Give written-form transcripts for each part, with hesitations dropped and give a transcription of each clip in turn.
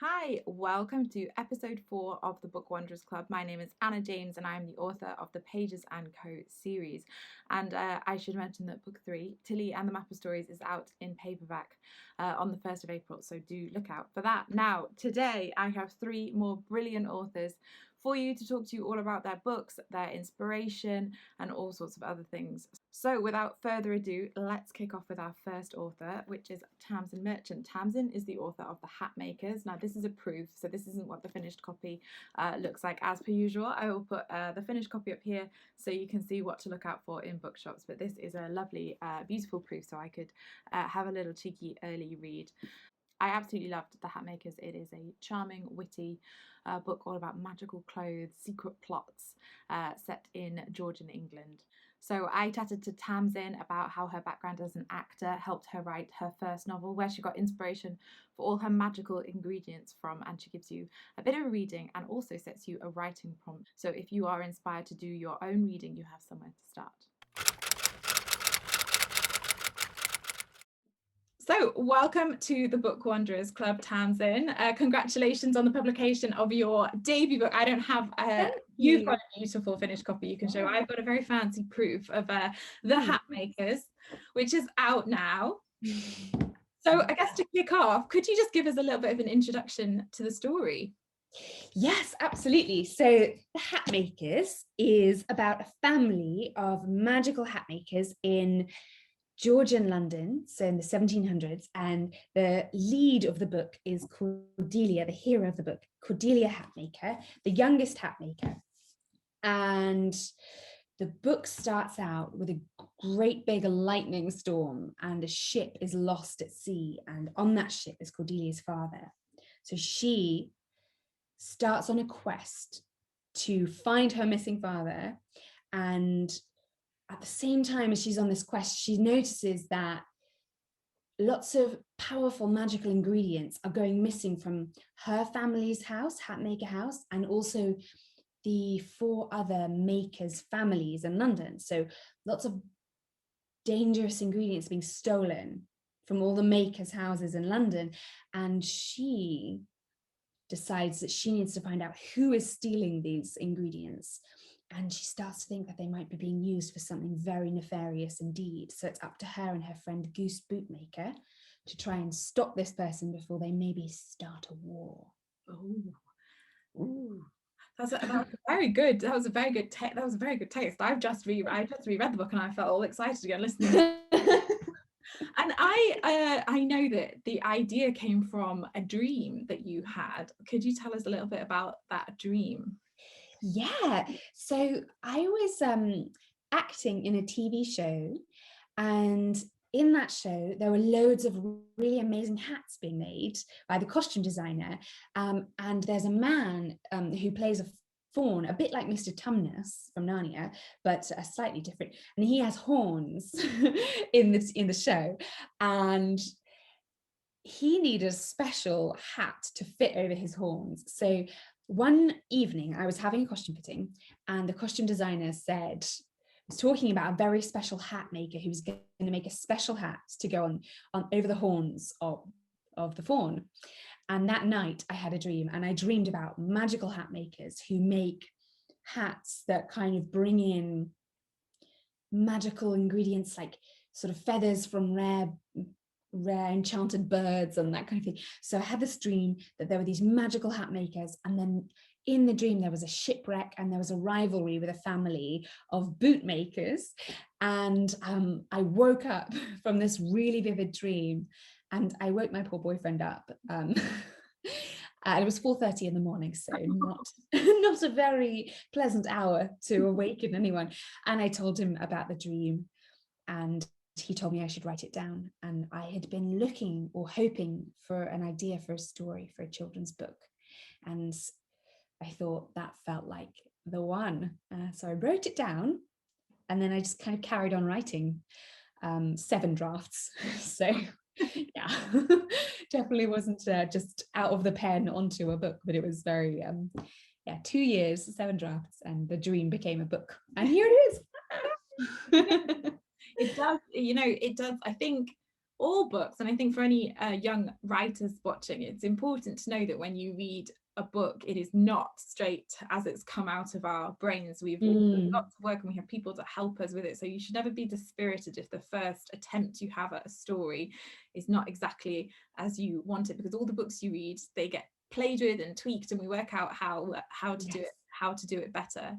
Hi, welcome to episode 4 of the Bookwanderers Club. My name is Anna James and I am the author of the Pages & Co series. And I should mention that book 3, Tilly and the Map of Stories, is out in paperback on the 1st of April, so do look out for that. Now, today I have 3 more brilliant authors for you to talk to you all about their books, their inspiration, and all sorts of other things. So without further ado, let's kick off with our first author, which is Tamzin Merchant. Tamzin is the author of The Hat Makers. Now, this is a proof, so this isn't what the finished copy looks like as per usual. I will put the finished copy up here so you can see what to look out for in bookshops, but this is a lovely, beautiful proof, so I could have a little cheeky early read. I absolutely loved The Hat Makers. It is a charming, witty book all about magical clothes, secret plots set in Georgian England. So I chatted to Tamzin about how her background as an actor helped her write her first novel, where she got inspiration for all her magical ingredients from, and she gives you a bit of a reading and also sets you a writing prompt. So if you are inspired to do your own reading, you have somewhere to start. So welcome to the Bookwanderers Club, Tamzin. Congratulations on the publication of your debut book. I don't have you've got a beautiful finished copy you can show. I've got a very fancy proof of The Hat Makers, which is out now. So I guess to kick off, could you just give us a little bit of an introduction to the story? Yes, absolutely. So The Hat Makers is about a family of magical hat makers in Georgian London, so in the 1700s, and the lead of the book is Cordelia, the hero of the book, Cordelia Hatmaker, the youngest hatmaker. And the book starts out with a great big lightning storm, and a ship is lost at sea, and on that ship is Cordelia's father. So she starts on a quest to find her missing father, and at the same time as she's on this quest, she notices that lots of powerful magical ingredients are going missing from her family's house, Hatmaker House, and also the 4 other makers' families in London. So lots of dangerous ingredients being stolen from all the makers' houses in London. And she decides that she needs to find out who is stealing these ingredients. And she starts to think that they might be being used for something very nefarious indeed. So it's up to her and her friend Goose Bootmaker to try and stop this person before they maybe start a war. Ooh. That was very good. That was a very good taste. I've just reread the book and I felt all excited again listening. And I know that the idea came from a dream that you had. Could you tell us a little bit about that dream? Yeah, so I was acting in a TV show, and in that show there were loads of really amazing hats being made by the costume designer, and there's a man who plays a faun, a bit like Mr. Tumnus from Narnia, but slightly different, and he has horns in the show, and he needed a special hat to fit over his horns. So one evening I was having a costume fitting, and the costume designer was talking about a very special hat maker who was going to make a special hat to go on over the horns of the faun. And that night I had a dream, and I dreamed about magical hat makers who make hats that kind of bring in magical ingredients like sort of feathers from rare enchanted birds and that kind of thing. So I had this dream that there were these magical hat makers, and then in the dream there was a shipwreck and there was a rivalry with a family of bootmakers. And I woke up from this really vivid dream, and I woke my poor boyfriend up. It was 4:30 in the morning, so not a very pleasant hour to awaken anyone. And I told him about the dream, and he told me I should write it down. And I had been looking or hoping for an idea for a story for a children's book, and I thought that felt like the one. So I wrote it down, and then I just kind of carried on writing 7 drafts. So yeah, definitely wasn't just out of the pen onto a book, but it was very 2 years, 7 drafts, and the dream became a book, and here it is. It does, I think all books, and I think for any young writers watching, it's important to know that when you read a book, it is not straight as it's come out of our brains. We've all done lots of work and we have people to help us with it, so you should never be dispirited if the first attempt you have at a story is not exactly as you want it, because all the books you read, they get played with and tweaked, and we work out how to do it better.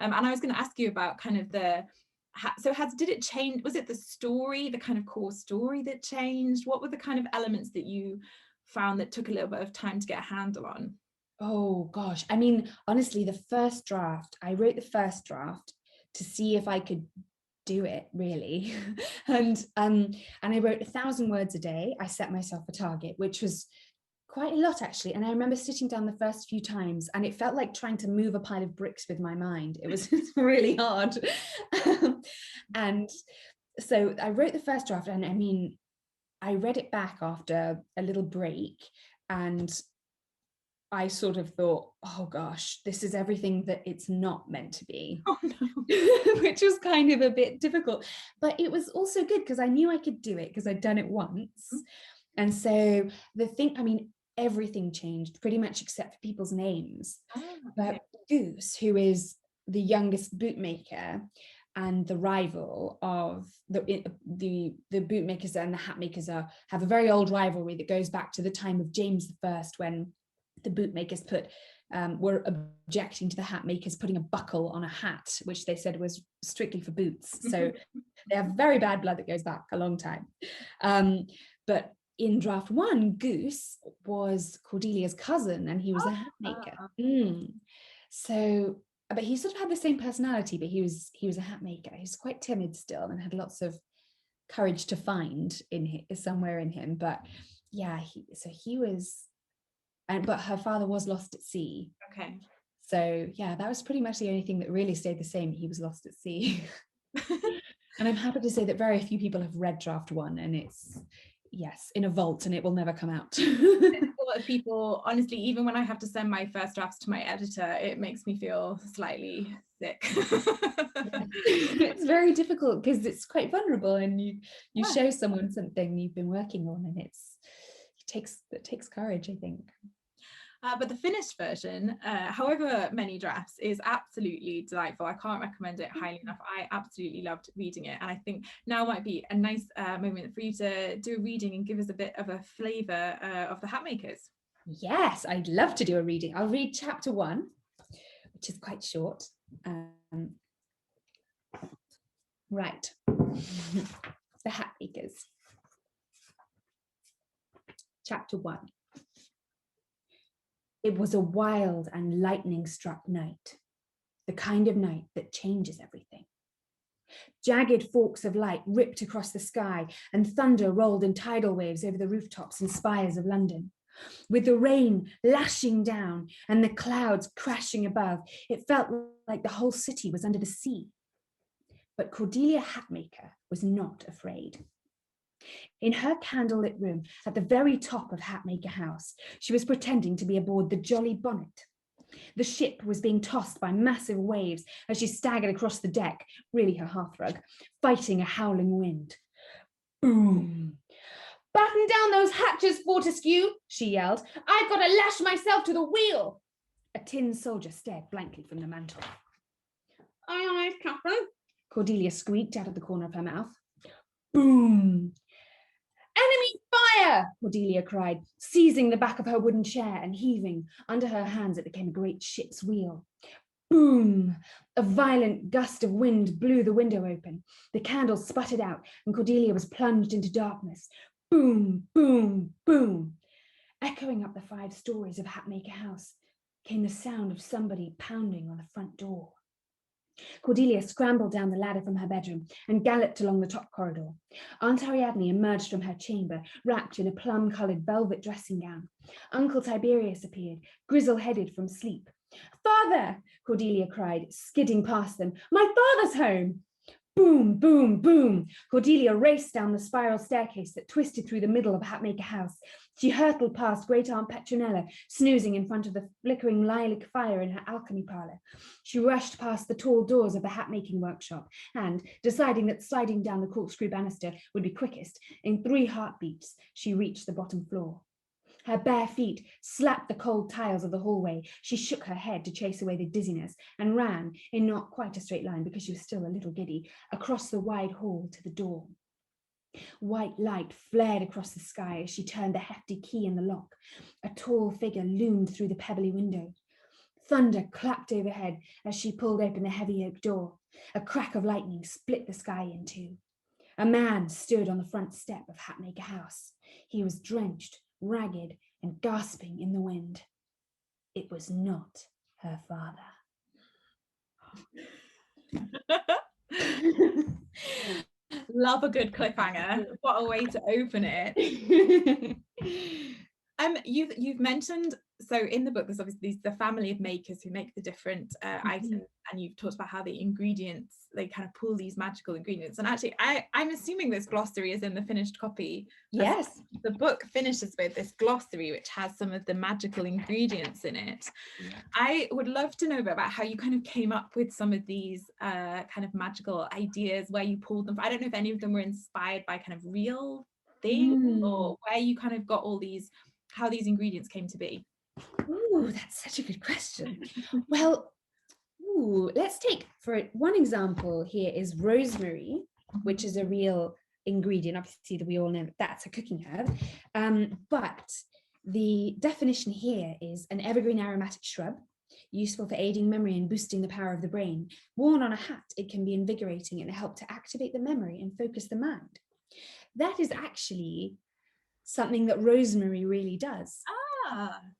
And I was going to ask you about kind of did it change? Was it the story, the kind of core story that changed? What were the kind of elements that you found that took a little bit of time to get a handle on? Oh gosh, I mean, honestly, I wrote the first draft to see if I could do it, really. and I wrote 1,000 words a day. I set myself a target, which was quite a lot, actually. And I remember sitting down the first few times and it felt like trying to move a pile of bricks with my mind. It was really hard. And so I wrote the first draft, and I mean, I read it back after a little break, and I sort of thought, oh gosh, this is everything that it's not meant to be. Oh, no. Which was kind of a bit difficult, but it was also good because I knew I could do it because I'd done it once. And so everything changed pretty much except for people's names. But Goose, who is the youngest bootmaker and the rival of the bootmakers and the hat makers have a very old rivalry that goes back to the time of James I, when the bootmakers were objecting to the hat makers putting a buckle on a hat, which they said was strictly for boots. So they have very bad blood that goes back a long time. But in draft one, Goose was Cordelia's cousin, and he was a hat maker. So, but he sort of had the same personality, but he was a hat maker. He's quite timid still and had lots of courage to find somewhere in him. But yeah, he was. But her father was lost at sea. Okay. So yeah, that was pretty much the only thing that really stayed the same. He was lost at sea. And I'm happy to say that very few people have read draft one, and it's in a vault and it will never come out. A lot of people, honestly, even when I have to send my first drafts to my editor, it makes me feel slightly sick. It's very difficult because it's quite vulnerable, and you show someone something you've been working on, and it takes courage, I think. But the finished version, however many drafts, is absolutely delightful. I can't recommend it highly enough. I absolutely loved reading it, and I think now might be a nice moment for you to do a reading and give us a bit of a flavour of the Hatmakers. Yes, I'd love to do a reading. I'll read chapter 1, which is quite short. Right. The Hatmakers. Chapter 1. It was a wild and lightning-struck night, the kind of night that changes everything. Jagged forks of light ripped across the sky, and thunder rolled in tidal waves over the rooftops and spires of London. With the rain lashing down and the clouds crashing above, it felt like the whole city was under the sea. But Cordelia Hatmaker was not afraid. In her candlelit room at the very top of Hatmaker House, she was pretending to be aboard the Jolly Bonnet. The ship was being tossed by massive waves as she staggered across the deck, really her hearthrug, fighting a howling wind. Boom! "Batten down those hatches, Fortescue," she yelled. "I've got to lash myself to the wheel." A tin soldier stared blankly from the mantel. "Aye, aye, Captain," Cordelia squeaked out of the corner of her mouth. Boom! "Enemy fire!" Cordelia cried, seizing the back of her wooden chair and heaving. Under her hands, it became a great ship's wheel. Boom! A violent gust of wind blew the window open. The candles sputtered out, and Cordelia was plunged into darkness. Boom, boom, boom. Echoing up the 5 stories of Hatmaker House came the sound of somebody pounding on the front door. Cordelia scrambled down the ladder from her bedroom and galloped along the top corridor. Aunt Ariadne emerged from her chamber, wrapped in a plum-coloured velvet dressing gown. Uncle Tiberius appeared, grizzle-headed from sleep. "Father!" Cordelia cried, skidding past them. "My father's home!" Boom, boom, boom. Cordelia raced down the spiral staircase that twisted through the middle of Hatmaker House. She hurtled past Great Aunt Petronella, snoozing in front of the flickering lilac fire in her alchemy parlour. She rushed past the tall doors of the hat-making workshop and, deciding that sliding down the corkscrew banister would be quickest, in 3 heartbeats, she reached the bottom floor. Her bare feet slapped the cold tiles of the hallway. She shook her head to chase away the dizziness and ran, in not quite a straight line because she was still a little giddy, across the wide hall to the door. White light flared across the sky as she turned the hefty key in the lock. A tall figure loomed through the pebbly window. Thunder clapped overhead as she pulled open the heavy oak door. A crack of lightning split the sky in two. A man stood on the front step of Hatmaker House. He was drenched, ragged, and gasping in the wind. It was not her father. Love a good cliffhanger. What a way to open it. You've mentioned, so in the book there's obviously the family of makers who make the different items, and you've talked about how the ingredients, they kind of pull these magical ingredients, and actually I'm assuming this glossary is in the finished copy. Yes, the book finishes with this glossary which has some of the magical ingredients in it. I would love to know about how you kind of came up with some of these kind of magical ideas, where you pulled them. I don't know if any of them were inspired by kind of real things, or where you kind of got all these, how these ingredients came to be. Ooh, that's such a good question. Well, let's take, for one example here is rosemary, which is a real ingredient. Obviously, that we all know that's a cooking herb. But the definition here is an evergreen aromatic shrub, useful for aiding memory and boosting the power of the brain. Worn on a hat, it can be invigorating and help to activate the memory and focus the mind. That is actually something that rosemary really does.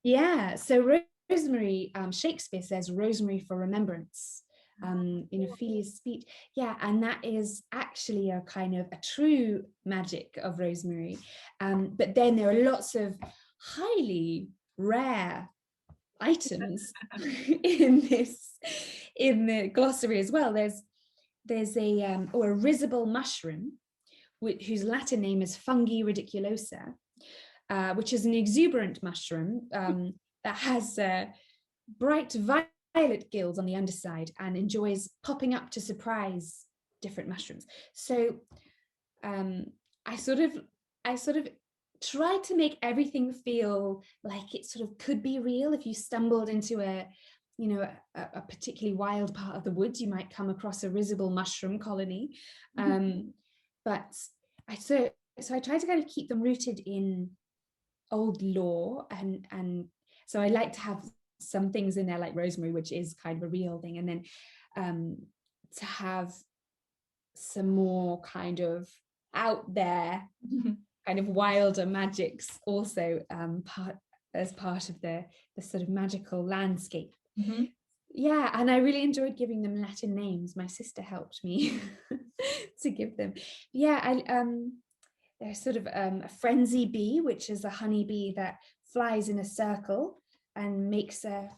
Yeah, so rosemary, Shakespeare says rosemary for remembrance in Ophelia's speech. Yeah, and that is actually a kind of a true magic of rosemary. But then there are lots of highly rare items in the glossary as well. There's a risible mushroom, whose Latin name is Fungi ridiculosa, which is an exuberant mushroom that has bright violet gills on the underside and enjoys popping up to surprise different mushrooms. So I sort of tried to make everything feel like it sort of could be real. If you stumbled into a particularly wild part of the woods, you might come across a risible mushroom colony. But I tried to kind of keep them rooted in old lore, and so I like to have some things in there like rosemary, which is kind of a real thing, and then to have some more kind of out there kind of wilder magics also part of the sort of magical landscape. Yeah, and I really enjoyed giving them Latin names. My sister helped me to give them. Yeah, there's sort of a frenzy bee, which is a honeybee that flies in a circle and makes a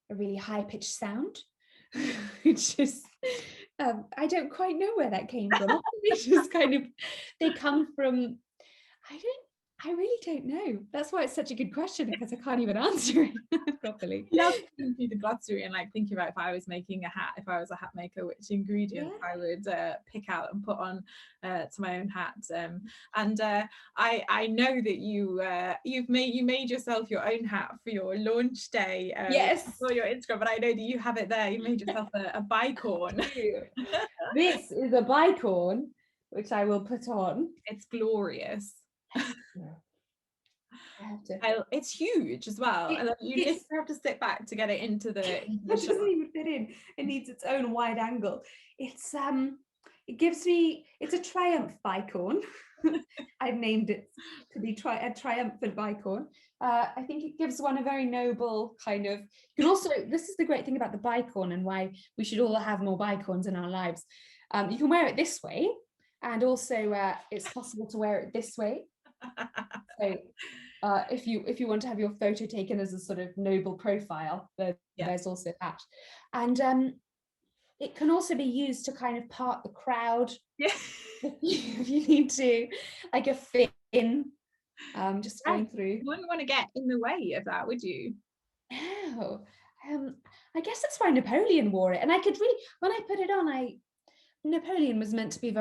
really high-pitched sound, which is, I don't quite know where that came from. It's just kind of, they come from, I really don't know. That's why it's such a good question, because I can't even answer it properly. I love thinking through the glossary and like thinking about if I was making a hat, if I was a hat maker, which ingredients I would pick out and put on to my own hat. And I know that you made yourself your own hat for your launch day. Yes. For your Instagram, but I know that you have it there. You made yourself a bicorn. This is a bicorn, which I will put on. It's glorious. It's huge as well, and you just have to sit back to get it into the it doesn't even fit in. It needs its own wide angle. It's a triumph bicorn. I've named it to be a triumphant bicorn. I think it gives one a very noble kind of, you can also, this is the great thing about the bicorn and why we should all have more bicorns in our lives. You can wear it this way, and also it's possible to wear it this way. So if you want to have your photo taken as a sort of noble profile, there's also that. And it can also be used to kind of part the crowd Yeah. if you need to, like a fin, just going through. You wouldn't want to get in the way of that, would you? No, I guess that's why Napoleon wore it, and I could really, when I put it on, Napoleon was meant to be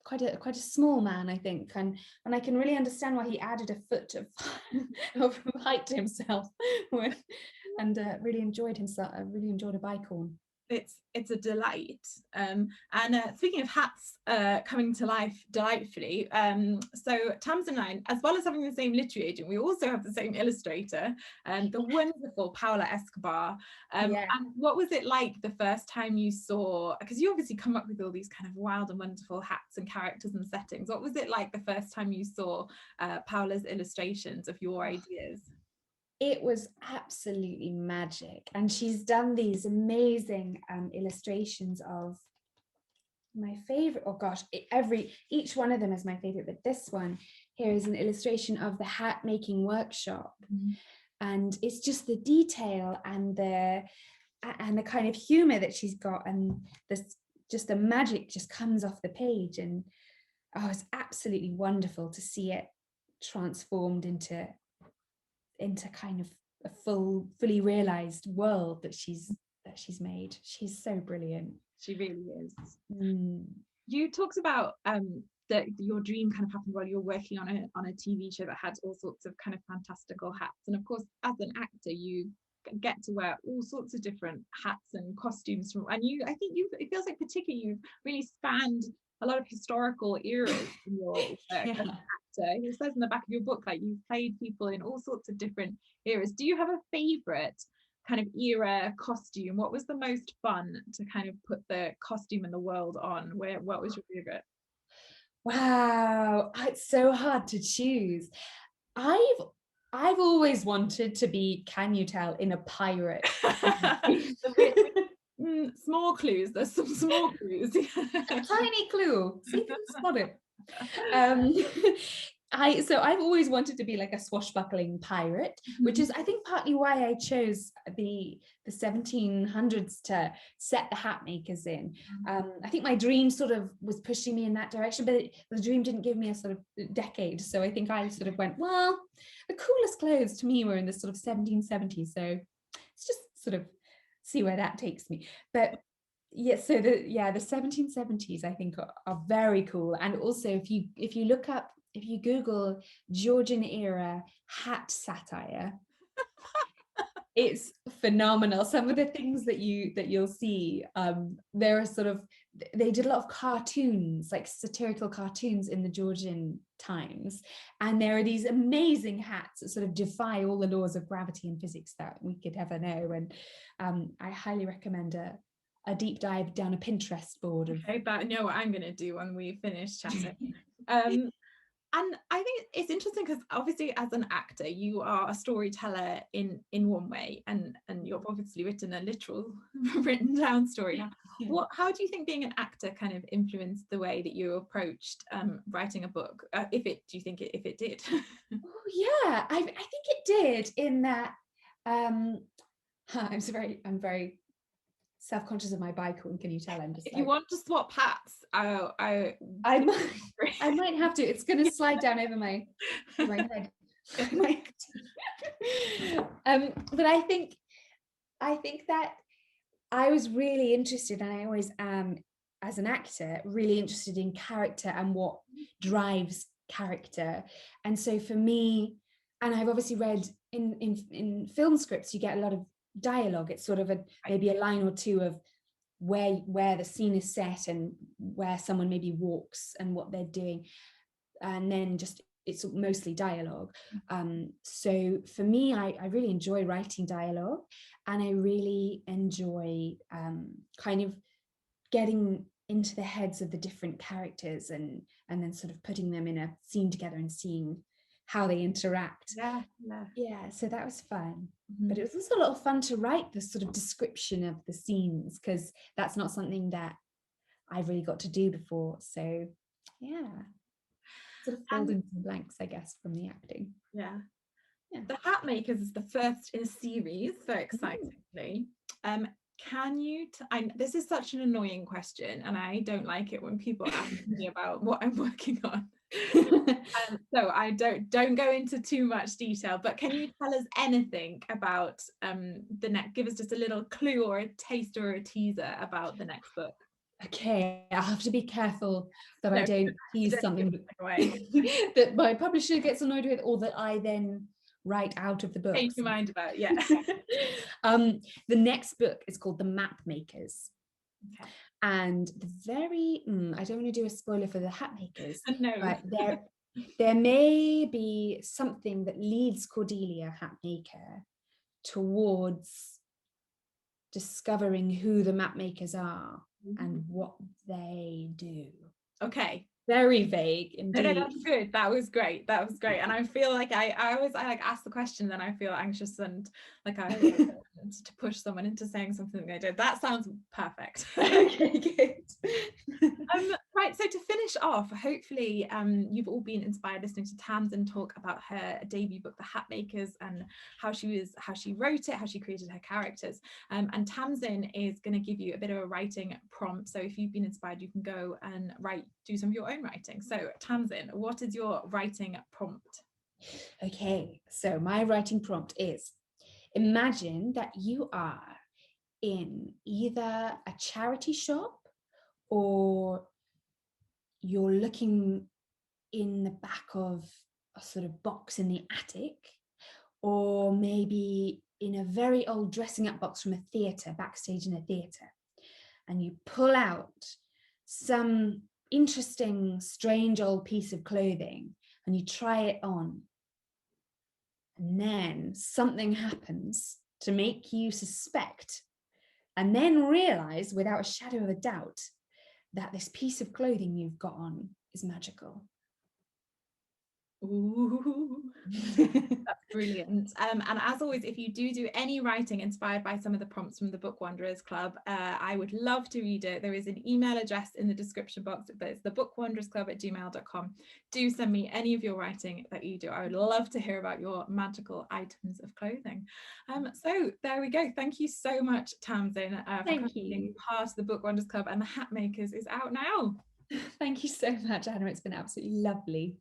quite a small man, I think, and I can really understand why he added a foot of height to himself, and really enjoyed himself. I really enjoyed a bicorn. It's a delight. And speaking of hats coming to life delightfully, so Tamzin and I, as well as having the same literary agent, we also have the same illustrator, the wonderful Paula Escobar. Yeah. And what was it like the first time you saw, because you obviously come up with all these kind of wild and wonderful hats and characters and settings, what was it like the first time you saw Paula's illustrations of your ideas? It was absolutely magic, and she's done these amazing illustrations of my favorite. Oh gosh, each one of them is my favorite, but this one here is an illustration of the hat making workshop, and it's just the detail and the kind of humor that she's got, and this just the magic just comes off the page, and oh, it's absolutely wonderful to see it transformed into kind of a fully realized world that she's made. She's so brilliant. She really is. You talked about that your dream kind of happened while you were working on a TV show that had all sorts of kind of fantastical hats, and of course as an actor you get to wear all sorts of different hats and costumes from, and I think it feels like particularly you've really spanned a lot of historical eras in your work as an actor. It says in the back of your book like you've played people in all sorts of different eras. Do you have a favorite kind of era costume? What was the most fun to kind of put the costume and the world on? What was your favorite? Wow, it's so hard to choose. I've always wanted to be, can you tell, in a pirate. Small clues. There's some small clues. A tiny clue. See if you can spot it. I've always wanted to be like a swashbuckling pirate, which is I think partly why I chose the 1700s to set the hat makers in. I think my dream sort of was pushing me in that direction, but the dream didn't give me a sort of decade. So I think I sort of went, well, the coolest clothes to me were in the sort of 1770s. So let's just sort of see where that takes me. But yeah, so the 1770s I think are very cool. And also if you Google Georgian era hat satire, it's phenomenal. Some of the things that you'll see, there are sort of, they did a lot of cartoons, like satirical cartoons in the Georgian times, and there are these amazing hats that sort of defy all the laws of gravity and physics that we could ever know. And I highly recommend a deep dive down a Pinterest board of. Okay, but I know what I'm going to do when we finish chatting. And I think it's interesting because obviously as an actor you are a storyteller in one way, and you've obviously written a literal written down story. Yeah. How do you think being an actor kind of influenced the way that you approached writing a book, if it did? Oh yeah, I think it did, in that I'm very self-conscious of my bicorn. Can you tell? I'm just if you want to swap hats, I might have to. It's going to slide down over my head. But I think that I was really interested, and I always am as an actor, really interested in character and what drives character. And so for me, and I've obviously read in film scripts, you get a lot of dialogue. It's sort of maybe a line or two of where the scene is set and where someone maybe walks and what they're doing, and then just it's mostly dialogue. So for me, I really enjoy writing dialogue, and I really enjoy kind of getting into the heads of the different characters and then sort of putting them in a scene together and seeing how they interact. Yeah, so that was fun. But it was also a lot of fun to write the sort of description of the scenes, because that's not something that I've really got to do before. So yeah, sort of filled in some blanks, I guess, from the acting. Yeah. The Hat Makers is the first in a series, very excitingly. Can you, this is such an annoying question, and I don't like it when people ask me about what I'm working on. So I don't go into too much detail, but can you tell us anything about the next, give us just a little clue or a taste or a teaser about the next book? Okay, I have to be careful that I don't tease something away. that my publisher gets annoyed with, or that I then write out of the book. Change your mind about, yeah. The next book is called The Map Makers. Okay. And the very, I don't want to do a spoiler for the Hat Makers, No. but there may be something that leads Cordelia Hatmaker towards discovering who the map makers are and what they do. Okay. Very vague indeed. No, that's good. That was great. That was great. And I feel like I always like ask the question, then I feel anxious and like I to push someone into saying something they did. That sounds perfect. Okay, good. Right, so to finish off, hopefully you've all been inspired listening to Tamzin talk about her debut book, The Hat Makers, and how she wrote it, how she created her characters. And Tamzin is going to give you a bit of a writing prompt. So if you've been inspired, you can go and do some of your own writing. So Tamzin, what is your writing prompt? Okay, so my writing prompt is: imagine that you are in either a charity shop, or you're looking in the back of a sort of box in the attic, or maybe in a very old dressing up box from a theatre, backstage in a theatre, and you pull out some interesting, strange old piece of clothing and you try it on. And then something happens to make you suspect, and then realize without a shadow of a doubt that this piece of clothing you've got on is magical. Ooh, that's brilliant. And as always, if you do any writing inspired by some of the prompts from the Bookwanderers Club, I would love to read it. There is an email address in the description box, but it's the bookwanderersclub@gmail.com. Do send me any of your writing that you do. I would love to hear about your magical items of clothing. So there we go. Thank you so much, Tamzin, for being part of the Bookwanderers Club, and The Hat Makers is out now. Thank you so much, Anna. It's been absolutely lovely.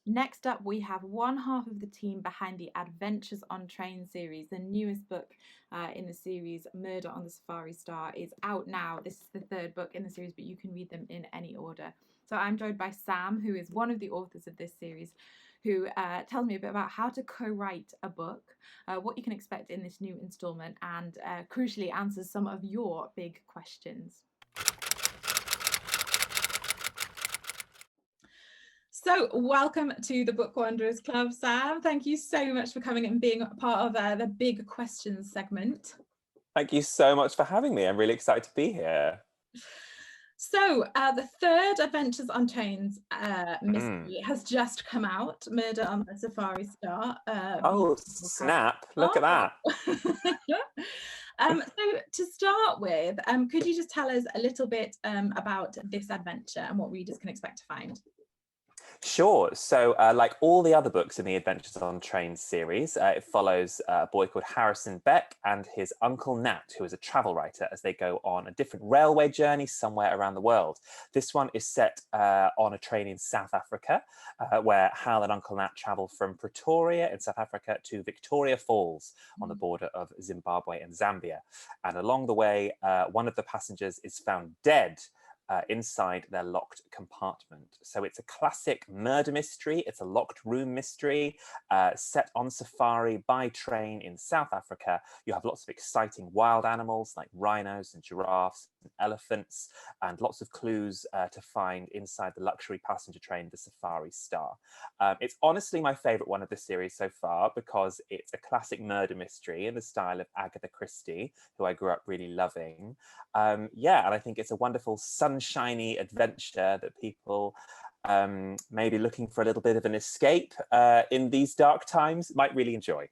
Next up, we have one half of the team behind the Adventures on Train series. The newest book in the series, Murder on the Safari Star, is out now. This is the third book in the series, but you can read them in any order. So I'm joined by Sam, who is one of the authors of this series, who tells me a bit about how to co-write a book, what you can expect in this new instalment, and crucially answers some of your big questions. So welcome to the Bookwanderers Club, Sam. Thank you so much for coming and being part of the big questions segment. Thank you so much for having me. I'm really excited to be here. So the third Adventures on Trains mystery has just come out, Murder on the Safari Star. Oh, snap. Look at that. So to start with, could you just tell us a little bit about this adventure and what readers can expect to find? Sure. So like all the other books in the Adventures on Trains series, it follows a boy called Harrison Beck and his uncle Nat, who is a travel writer, as they go on a different railway journey somewhere around the world. This one is set on a train in South Africa, where Hal and Uncle Nat travel from Pretoria in South Africa to Victoria Falls on the border of Zimbabwe and Zambia. And along the way, one of the passengers is found dead inside their locked compartment. So it's a classic murder mystery. It's a locked room mystery set on safari by train in South Africa. You have lots of exciting wild animals like rhinos and giraffes and elephants, and lots of clues to find inside the luxury passenger train, the Safari Star. It's honestly my favorite one of the series so far because it's a classic murder mystery in the style of Agatha Christie, who I grew up really loving. Yeah, and I think it's a wonderful sunshiny adventure that people maybe looking for a little bit of an escape in these dark times might really enjoy.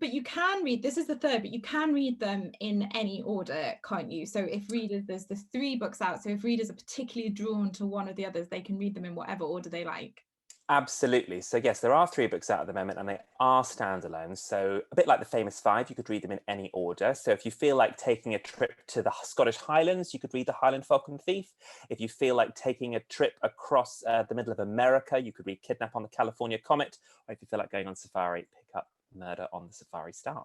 But you can read, this is the third, but you can read them in any order, can't you? So if readers, there's 3 books out, so if readers are particularly drawn to one of the others, they can read them in whatever order they like. Absolutely. So yes, there are 3 books out at the moment and they are standalone. So a bit like the famous 5, you could read them in any order. So if you feel like taking a trip to the Scottish Highlands, you could read The Highland Falcon Thief. If you feel like taking a trip across the middle of America, you could read Kidnap on the California Comet. Or if you feel like going on safari, pick up Murder on the Safari Star.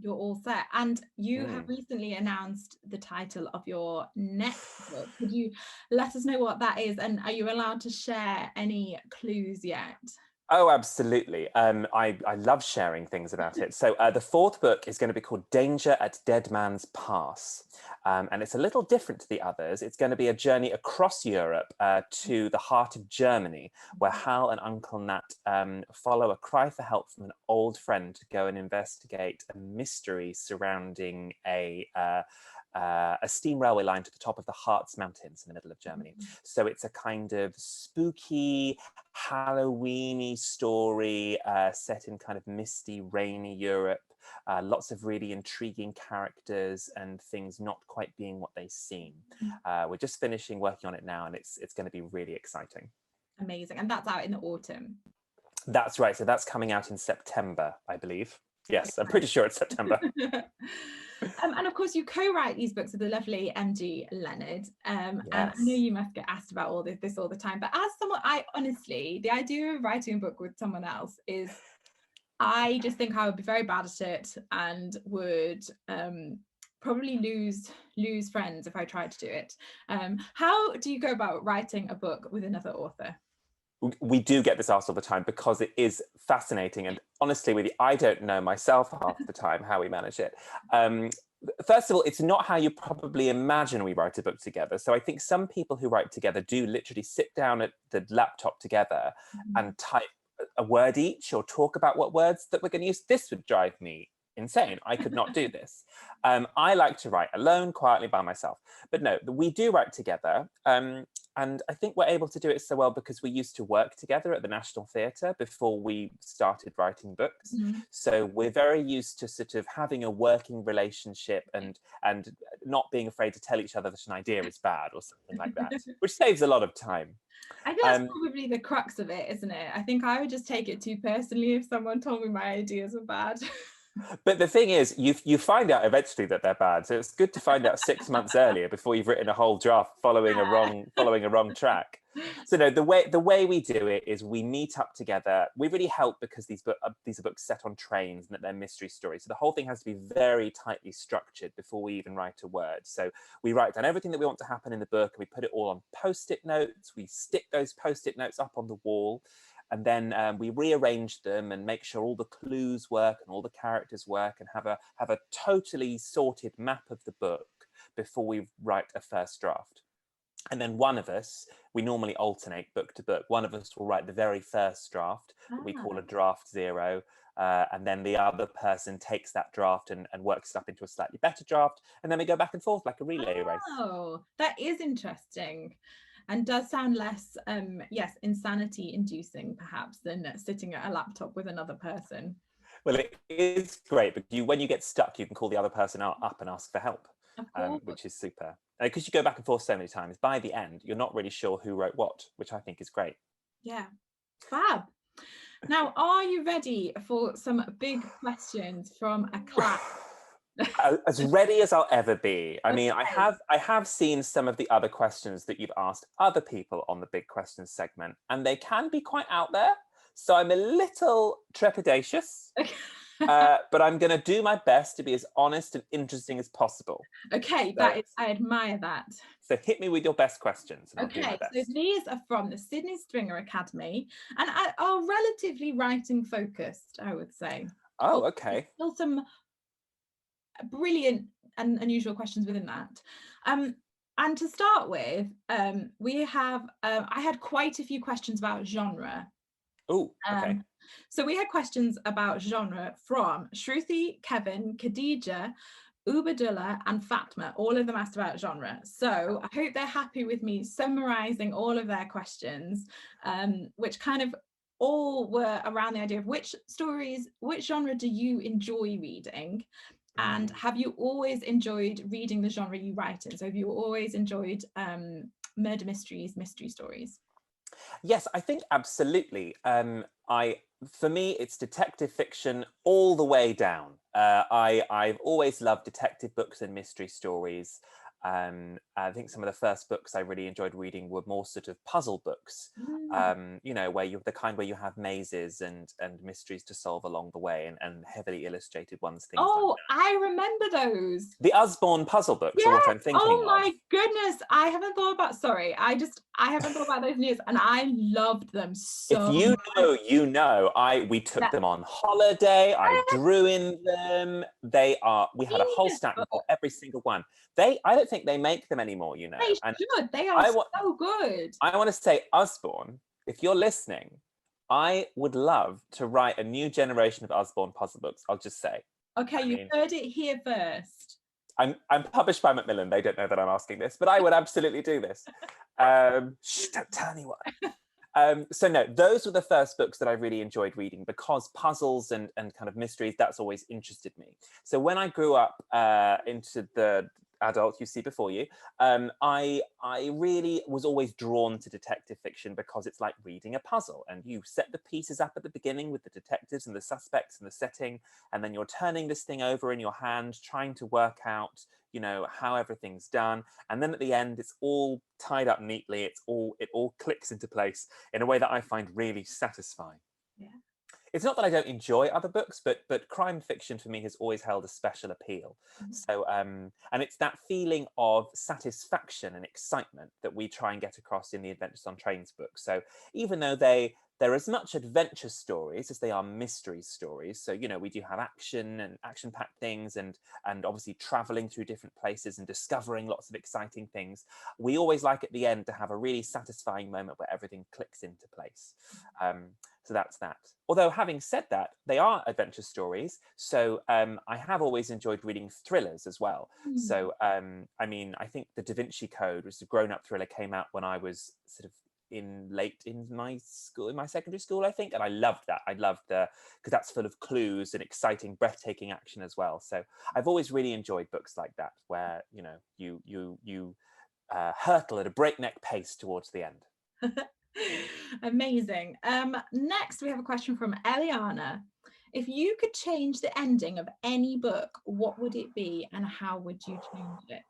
You're all set. And you have recently announced the title of your next book. Could you let us know what that is? And are you allowed to share any clues yet? Oh, absolutely. I love sharing things about it. So the 4th book is going to be called Danger at Dead Man's Pass. And it's a little different to the others. It's going to be a journey across Europe to the heart of Germany, where Hal and Uncle Nat follow a cry for help from an old friend to go and investigate a mystery surrounding a steam railway line to the top of the Harz Mountains in the middle of Germany. So it's a kind of spooky, Halloweeny story set in kind of misty, rainy Europe. Lots of really intriguing characters and things not quite being what they seem. We're just finishing working on it now, and it's going to be really exciting. Amazing. And that's out in the autumn. That's right. So that's coming out in September, I believe. Yes, I'm pretty sure it's September. And of course, you co-write these books with the lovely MG Leonard. And I know you must get asked about all this all the time, but as someone, I honestly, the idea of writing a book with someone else is, I just think I would be very bad at it and would probably lose friends if I tried to do it. How do you go about writing a book with another author? We do get this asked all the time because it is fascinating, and honestly with you, I don't know myself half the time how we manage it. First of all, it's not how you probably imagine we write a book together. So I think some people who write together do literally sit down at the laptop together and type a word each or talk about what words that we're going to use. This would drive me insane. I could not do this. I like to write alone, quietly by myself. But no, we do write together. And I think we're able to do it so well because we used to work together at the National Theatre before we started writing books. So we're very used to sort of having a working relationship and not being afraid to tell each other that an idea is bad or something like that, which saves a lot of time. I think that's probably the crux of it, isn't it? I think I would just take it too personally if someone told me my ideas are bad. But the thing is, you find out eventually that they're bad. So it's good to find out 6 months earlier before you've written a whole draft following a wrong track. So no, the way we do it is we meet up together. We really help because these are books set on trains and that they're mystery stories. So the whole thing has to be very tightly structured before we even write a word. So we write down everything that we want to happen in the book and we put it all on Post-it notes. We stick those Post-it notes up on the wall. And then we rearrange them and make sure all the clues work and all the characters work and have a totally sorted map of the book before we write a first draft. And then one of us, we normally alternate book to book. One of us will write the very first draft that we call a draft 0. And then the other person takes that draft and works it up into a slightly better draft. And then we go back and forth like a relay race. Oh, that is interesting. And does sound less, insanity inducing perhaps than sitting at a laptop with another person. Well, it is great, but when you get stuck, you can call the other person up and ask for help, which is super. Because you go back and forth so many times, by the end, you're not really sure who wrote what, which I think is great. Yeah, fab. Now, are you ready for some big questions from a class? As ready as I'll ever be. I mean, I have seen some of the other questions that you've asked other people on the Big Questions segment, and they can be quite out there. So I'm a little trepidatious, but I'm going to do my best to be as honest and interesting as possible. Okay, I admire that. So hit me with your best questions. And Okay, so these are from the Sydney Stringer Academy and are relatively writing focused, I would say. Oh, okay. Still some brilliant and unusual questions within that. And to start with, we have I had quite a few questions about genre. Oh, okay. So we had questions about genre from Shruti, Kevin, Khadija, Ubadullah and Fatma. All of them asked about genre. So I hope they're happy with me summarizing all of their questions, which kind of all were around the idea of which genre do you enjoy reading? And have you always enjoyed reading the genre you write in? So have you always enjoyed murder mysteries, mystery stories? Yes, I think absolutely. For me, it's detective fiction all the way down. I've always loved detective books and mystery stories. I think some of the first books I really enjoyed reading were more sort of puzzle books, you know, where you're the kind where you have mazes and mysteries to solve along the way, and heavily illustrated ones, things like Oh, that. I remember those. The Usborne puzzle books are what I'm thinking Oh of. my goodness. I haven't thought about, sorry, I haven't thought about those in years, and I loved them If so you much. know, you know. We took them on holiday. I drew in them. We had a whole stack. We bought every single one. I don't think they make them anymore, you know. They And should. They are so good. I want to say, Usborne, if you're listening, I would love to write a new generation of Usborne puzzle books. I'll just say. Okay, you heard it here first. I'm published by Macmillan. They don't know that I'm asking this, but I would absolutely do this. Shh, don't tell anyone. So no, those were the first books that I really enjoyed reading, because puzzles and kind of mysteries, that's always interested me. So when I grew up into the adult you see before you, I really was always drawn to detective fiction, because it's like reading a puzzle, and you set the pieces up at the beginning with the detectives and the suspects and the setting, and then you're turning this thing over in your hand, trying to work out, you know, how everything's done, and then at the end it's all tied up neatly. It all clicks into place in a way that I find really satisfying. Yeah. It's not that I don't enjoy other books, but crime fiction for me has always held a special appeal. So and it's that feeling of satisfaction and excitement that we try and get across in the Adventures on Trains books. So even though they're as much adventure stories as they are mystery stories. So, you know, we do have action and action-packed things, and obviously traveling through different places and discovering lots of exciting things. We always like at the end to have a really satisfying moment where everything clicks into place. So that's that. Although having said that, they are adventure stories. So I have always enjoyed reading thrillers as well. So I mean, I think the Da Vinci Code, which is a grown-up thriller, came out when I was sort of late in my secondary school, I think, and I loved that. I loved because that's full of clues and exciting, breathtaking action as well. So I've always really enjoyed books like that, where, you know, you hurtle at a breakneck pace towards the end. Amazing. Next we have a question from Eliana. If you could change the ending of any book, what would it be, and how would you change it?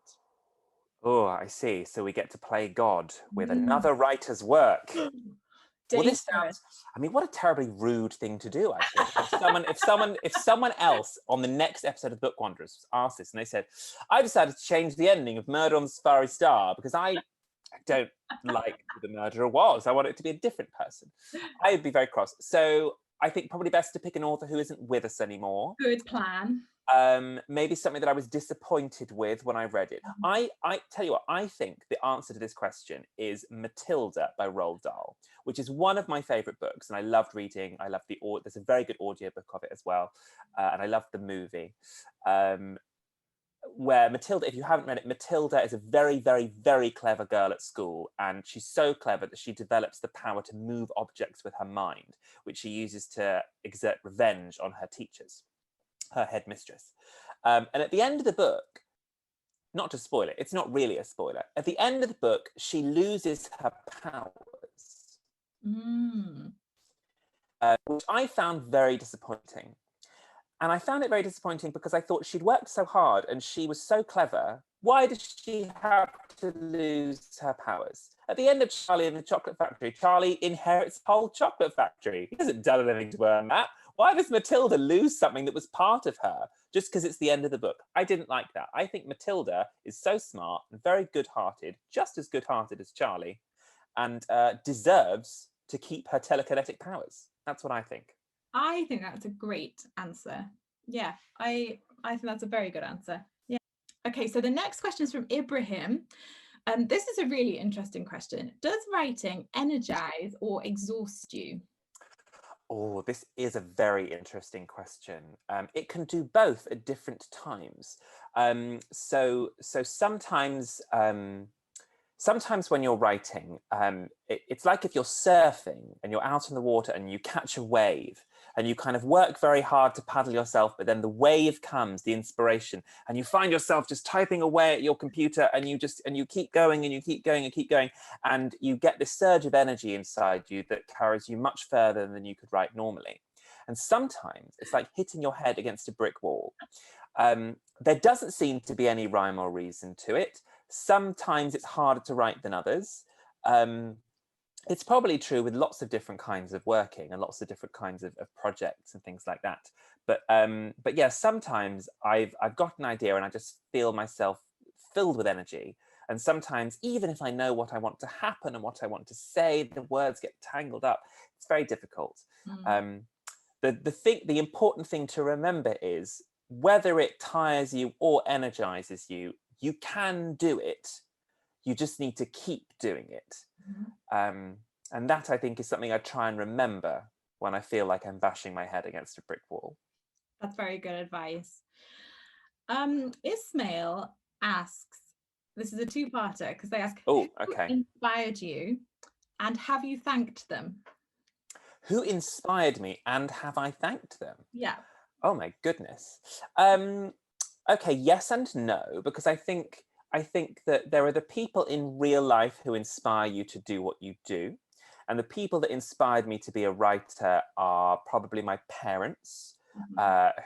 Oh, I see. So we get to play God with another writer's work. Well, this sounds, I mean, what a terribly rude thing to do, I think. If someone else on the next episode of Bookwanderers asked this and they said, I decided to change the ending of Murder on the Safari Star because I don't like who the murderer was. I want it to be a different person. I'd be very cross. So I think probably best to pick an author who isn't with us anymore. Good plan. Maybe something that I was disappointed with when I read it. I tell you what, I think the answer to this question is Matilda by Roald Dahl, which is one of my favorite books, and I loved reading. I love there's a very good audiobook of it as well, and I loved the movie. Where Matilda, if you haven't read it, Matilda is a very, very, very clever girl at school, and she's so clever that she develops the power to move objects with her mind, which she uses to exert revenge on her teachers, her headmistress. And at the end of the book, not to spoil it, it's not really a spoiler. At the end of the book, she loses her powers, which I found very disappointing. And I found it very disappointing because I thought she'd worked so hard and she was so clever. Why does she have to lose her powers? At the end of Charlie and the Chocolate Factory, Charlie inherits the whole chocolate factory. He hasn't done anything to earn that. Why does Matilda lose something that was part of her just because it's the end of the book? I didn't like that. I think Matilda is so smart and very good-hearted, just as good-hearted as Charlie, and deserves to keep her telekinetic powers. That's what I think. I think that's a great answer. Yeah, I think that's a very good answer. Yeah. Okay, so the next question is from Ibrahim. This is a really interesting question. Does writing energize or exhaust you? Oh, this is a very interesting question. It can do both at different times. So sometimes when you're writing, it's like if you're surfing and you're out in the water and you catch a wave. and you kind of work very hard to paddle yourself, but then the wave comes, the inspiration, and you find yourself just typing away at your computer, and you keep going and you keep going and keep going, and you get this surge of energy inside you that carries you much further than you could write normally. And sometimes it's like hitting your head against a brick wall. There doesn't seem to be any rhyme or reason to it. Sometimes it's harder to write than others. It's probably true with lots of different kinds of working and lots of different kinds of projects and things like that. But yeah, sometimes I've got an idea and I just feel myself filled with energy. And sometimes, even if I know what I want to happen and what I want to say, the words get tangled up. It's very difficult. The important thing to remember is, whether it tires you or energizes you, you can do it. You just need to keep doing it. And that, I think, is something I try and remember when I feel like I'm bashing my head against a brick wall. That's very good advice. Ismail asks, this is a two-parter, because they ask, who inspired you and have you thanked them? Who inspired me and have I thanked them? Yeah. Oh my goodness. Okay, yes and no, because I think that there are the people in real life who inspire you to do what you do. And the people that inspired me to be a writer are probably my parents,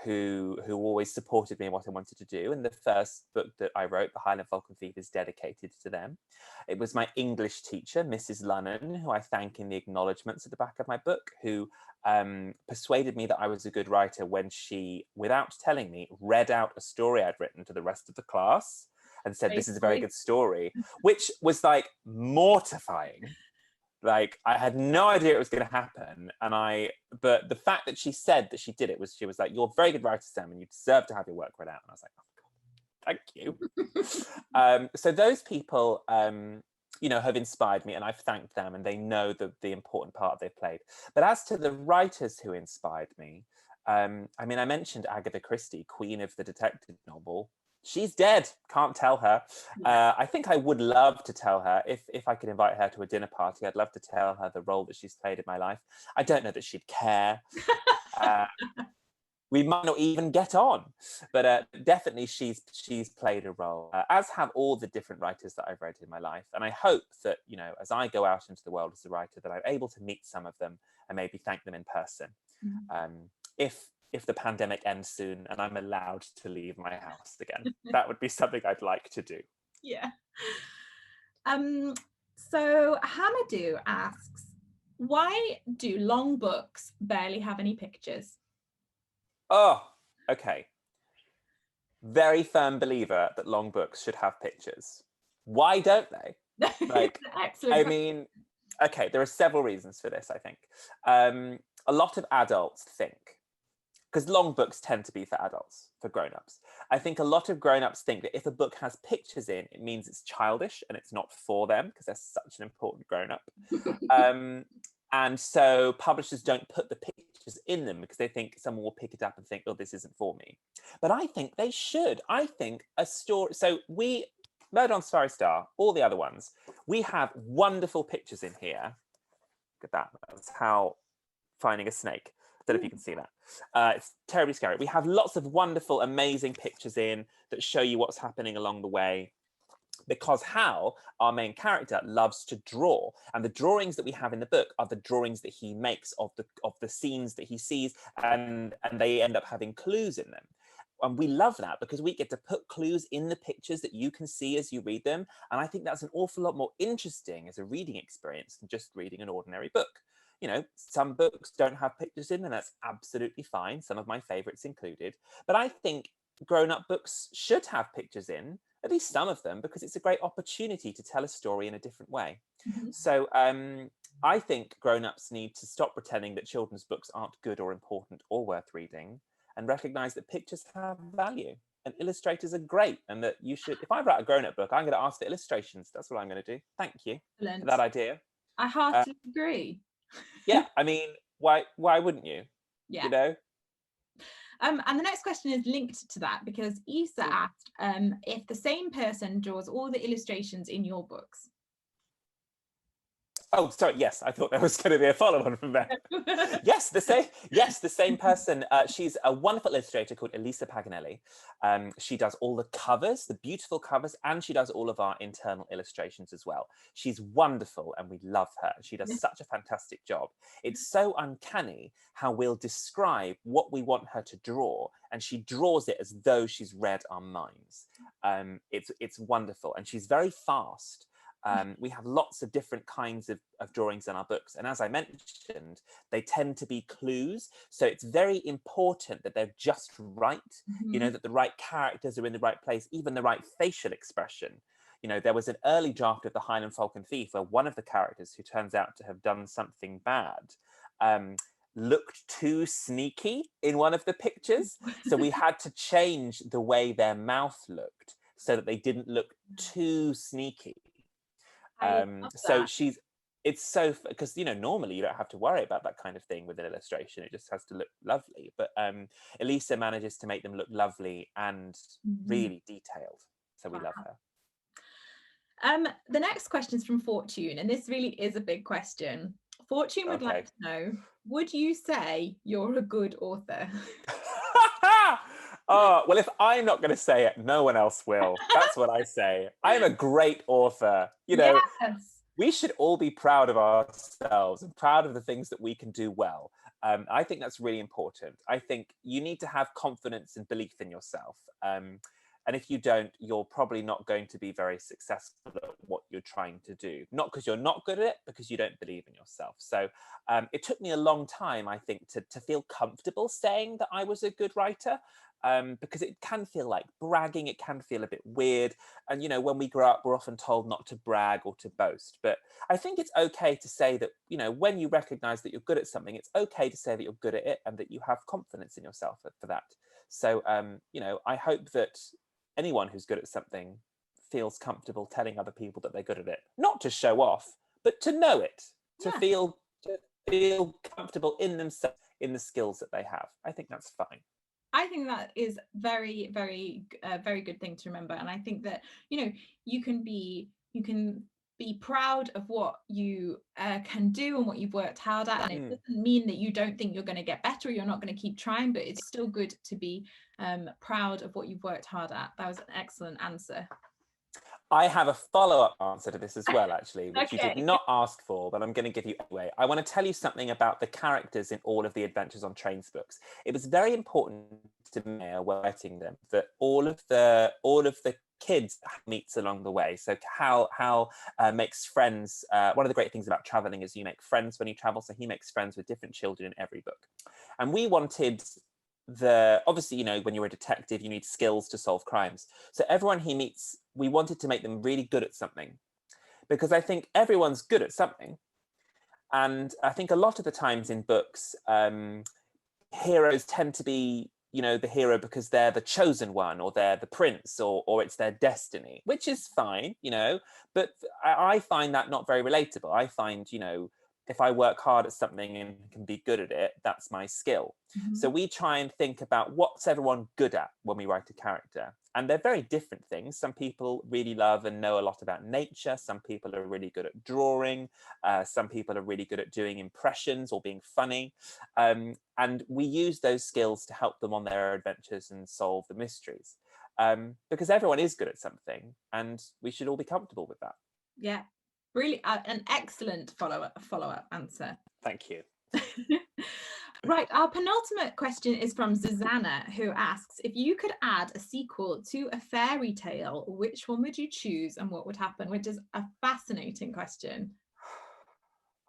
who always supported me in what I wanted to do. And the first book that I wrote, The Highland Falcon Thief, is dedicated to them. It was my English teacher, Mrs. Lunnon, who I thank in the acknowledgements at the back of my book, who persuaded me that I was a good writer when she, without telling me, read out a story I'd written to the rest of the class and said, "This is a very good story," which was like mortifying. Like, I had no idea it was going to happen. But the fact that she said that she did it she was like, "You're a very good writer, Sam, and you deserve to have your work read out." And I was like, "Oh, God, thank you." So those people, have inspired me, and I've thanked them, and they know the important part they've played. But as to the writers who inspired me, I mentioned Agatha Christie, queen of the detective novel. She's dead. Can't tell her. I think I would love to tell her, if I could invite her to a dinner party, I'd love to tell her the role that she's played in my life. I don't know that she'd care. We might not even get on, but definitely she's played a role, as have all the different writers that I've read in my life. And I hope that, as I go out into the world as a writer, that I'm able to meet some of them and maybe thank them in person. If the pandemic ends soon and I'm allowed to leave my house again, that would be something I'd like to do. Yeah. So Hamadou asks, why do long books barely have any pictures? Oh, okay. Very firm believer that long books should have pictures. Why don't they? Like, excellent. Okay, there are several reasons for this, I think. A lot of adults think, because long books tend to be for adults, for grown-ups. I think a lot of grown-ups think that if a book has pictures in, it means it's childish and it's not for them, because they're such an important grown-up. And so publishers don't put the pictures in them because they think someone will pick it up and think, "Oh, this isn't for me." But I think they should. I think a story... So Murder on Safari Star, all the other ones, we have wonderful pictures in here. Look at that. That's how finding a snake. I don't know if you can see that. It's terribly scary. We have lots of wonderful, amazing pictures in that show you what's happening along the way, because Hal, our main character, loves to draw, and the drawings that we have in the book are the drawings that he makes of the scenes that he sees, and they end up having clues in them. And we love that because we get to put clues in the pictures that you can see as you read them. And I think that's an awful lot more interesting as a reading experience than just reading an ordinary book. Some books don't have pictures in, and that's absolutely fine. Some of my favorites included. But I think grown-up books should have pictures in, at least some of them, because it's a great opportunity to tell a story in a different way. So I think grown-ups need to stop pretending that children's books aren't good or important or worth reading, and recognize that pictures have value and illustrators are great, and that you should... If I write a grown-up book, I'm going to ask for illustrations. That's what I'm going to do. Thank you for that idea. I heartily agree. Yeah, why wouldn't you? Yeah. And the next question is linked to that, because Isa asked if the same person draws all the illustrations in your books. Oh, sorry. Yes, I thought there was going to be a follow-on from there. Yes, the same person. She's a wonderful illustrator called Elisa Paganelli. She does all the covers, the beautiful covers, and she does all of our internal illustrations as well. She's wonderful, and we love her. She does such a fantastic job. It's so uncanny how we'll describe what we want her to draw, and she draws it as though she's read our minds. It's wonderful, and she's very fast. We have lots of different kinds of drawings in our books. And as I mentioned, they tend to be clues. So it's very important that they're just right, you know, that the right characters are in the right place, even the right facial expression. You know, there was an early draft of The Highland Falcon Thief where one of the characters, who turns out to have done something bad, looked too sneaky in one of the pictures. So we had to change the way their mouth looked so that they didn't look too sneaky. So it's so, because, you know, normally you don't have to worry about that kind of thing with an illustration. It just has to look lovely. But Elisa manages to make them look lovely and really detailed. So we love her. The next question is from Fortune, and this really is a big question. Fortune would like to know, would you say you're a good author? Oh, well, if I'm not going to say it, no one else will. That's what I say. I am a great author. You know, we should all be proud of ourselves and proud of the things that we can do well. I think that's really important. I think you need to have confidence and belief in yourself. And if you don't, you're probably not going to be very successful at what you're trying to do. Not because you're not good at it, because you don't believe in yourself. So it took me a long time, I think, to feel comfortable saying that I was a good writer. Because it can feel like bragging, it can feel a bit weird. And, you know, when we grow up, we're often told not to brag or to boast. But I think it's okay to say that, you know, when you recognize that you're good at something, it's okay to say that you're good at it and that you have confidence in yourself for that. So, you know, I hope that anyone who's good at something feels comfortable telling other people that they're good at it, not to show off, but to know it, to feel comfortable in themselves, in the skills that they have. I think that's fine. I think that is very, very, very good thing to remember. And I think that, you know, you can be proud of what you can do and what you've worked hard at. And it doesn't mean that you don't think you're going to get better or you're not going to keep trying, but it's still good to be proud of what you've worked hard at. That was an excellent answer. I have a follow-up answer to this as well, actually, which you did not ask for, but I'm going to give you anyway. I want to tell you something about the characters in all of the Adventures on Trains books. It was very important to me while writing them that all of the kids meets along the way. So Hal makes friends. One of the great things about traveling is you make friends when you travel. So he makes friends with different children in every book. And we wanted obviously, you know, when you're a detective, you need skills to solve crimes. So everyone he meets, we wanted to make them really good at something, because I think everyone's good at something. And I think a lot of the times in books, heroes tend to be, you know, the hero because they're the chosen one, or they're the prince, or it's their destiny, which is fine, you know, but I find that not very relatable. I find, you know, if I work hard at something and can be good at it, that's my skill. So we try and think about what's everyone good at when we write a character. And they're very different things. Some people really love and know a lot about nature. Some people are really good at drawing. Some people are really good at doing impressions or being funny. And we use those skills to help them on their adventures and solve the mysteries. Because everyone is good at something and we should all be comfortable with that. Yeah. Really an excellent follow-up answer. Thank you. Right, our penultimate question is from Susanna, who asks, if you could add a sequel to a fairy tale, which one would you choose and what would happen? Which is a fascinating question.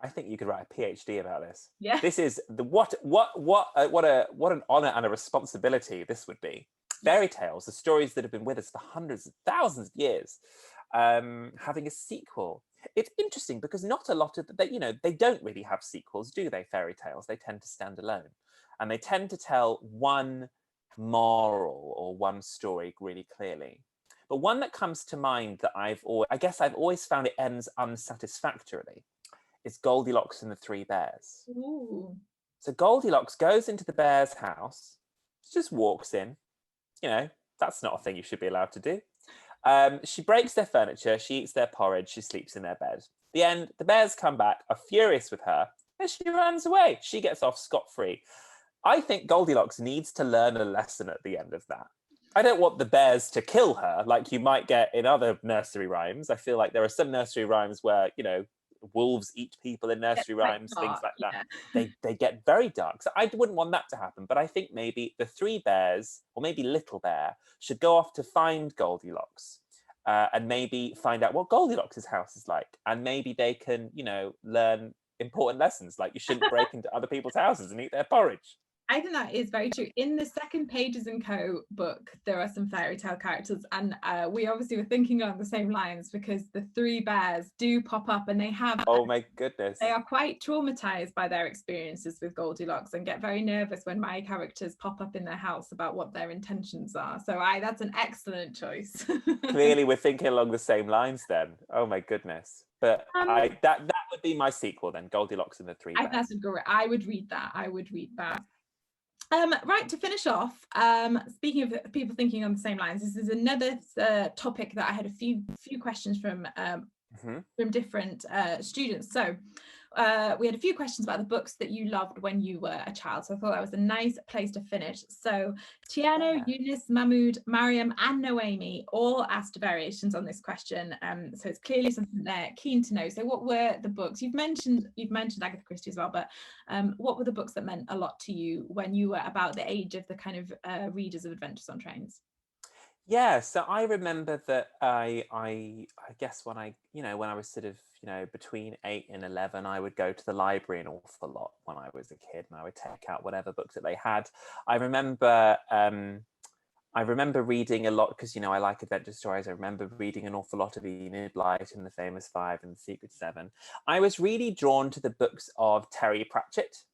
I think you could write a PhD about this. Yeah. This is what an honor and a responsibility this would be. Fairy tales, the stories that have been with us for hundreds of thousands of years, having a sequel. It's interesting because not a lot of they don't really have sequels, do they? Fairy tales, they tend to stand alone, and they tend to tell one moral or one story really clearly. But one that comes to mind that I've always found it ends unsatisfactorily is Goldilocks and the Three Bears. Ooh. So Goldilocks goes into the bear's house, just walks in. You know, that's not a thing you should be allowed to do. She breaks their furniture, she eats their porridge, she sleeps in their bed. The end, the bears come back, are furious with her, and she runs away. She gets off scot-free. I think Goldilocks needs to learn a lesson at the end of that. I don't want the bears to kill her like you might get in other nursery rhymes. I feel like there are some nursery rhymes where, you know, wolves eat people in nursery rhymes, things like that. Yeah. They get very dark. So I wouldn't want that to happen. But I think maybe the three bears, or maybe Little Bear, should go off to find Goldilocks. And maybe find out what Goldilocks' house is like. And maybe they can, you know, learn important lessons, like you shouldn't break into other people's houses and eat their porridge. I think that is very true. In the second Pages & Co book, there are some fairy tale characters, and we obviously were thinking along the same lines because the three bears do pop up, and they have, oh my goodness, they are quite traumatized by their experiences with Goldilocks and get very nervous when my characters pop up in their house about what their intentions are. So that's an excellent choice. Clearly we're thinking along the same lines then. Oh my goodness. But that would be my sequel then, Goldilocks and the Three Bears. That's great. I would read that. Right, to finish off, speaking of people thinking on the same lines, this is another topic that I had a few questions from different students. So we had a few questions about the books that you loved when you were a child. So I thought that was a nice place to finish. So Tiano, Eunice, Mahmood, Mariam and Noemi all asked variations on this question. So it's clearly something they're keen to know. So what were the books? You've mentioned Agatha Christie as well, but what were the books that meant a lot to you when you were about the age of the kind of readers of Adventures on Trains? Yeah, so I remember that I guess when I was sort of, you know, between 8 and 11, I would go to the library an awful lot when I was a kid, and I would take out whatever books that they had. I remember reading a lot because, you know, I like adventure stories. I remember reading an awful lot of Enid Blyton and the Famous Five and the Secret Seven. I was really drawn to the books of Terry Pratchett,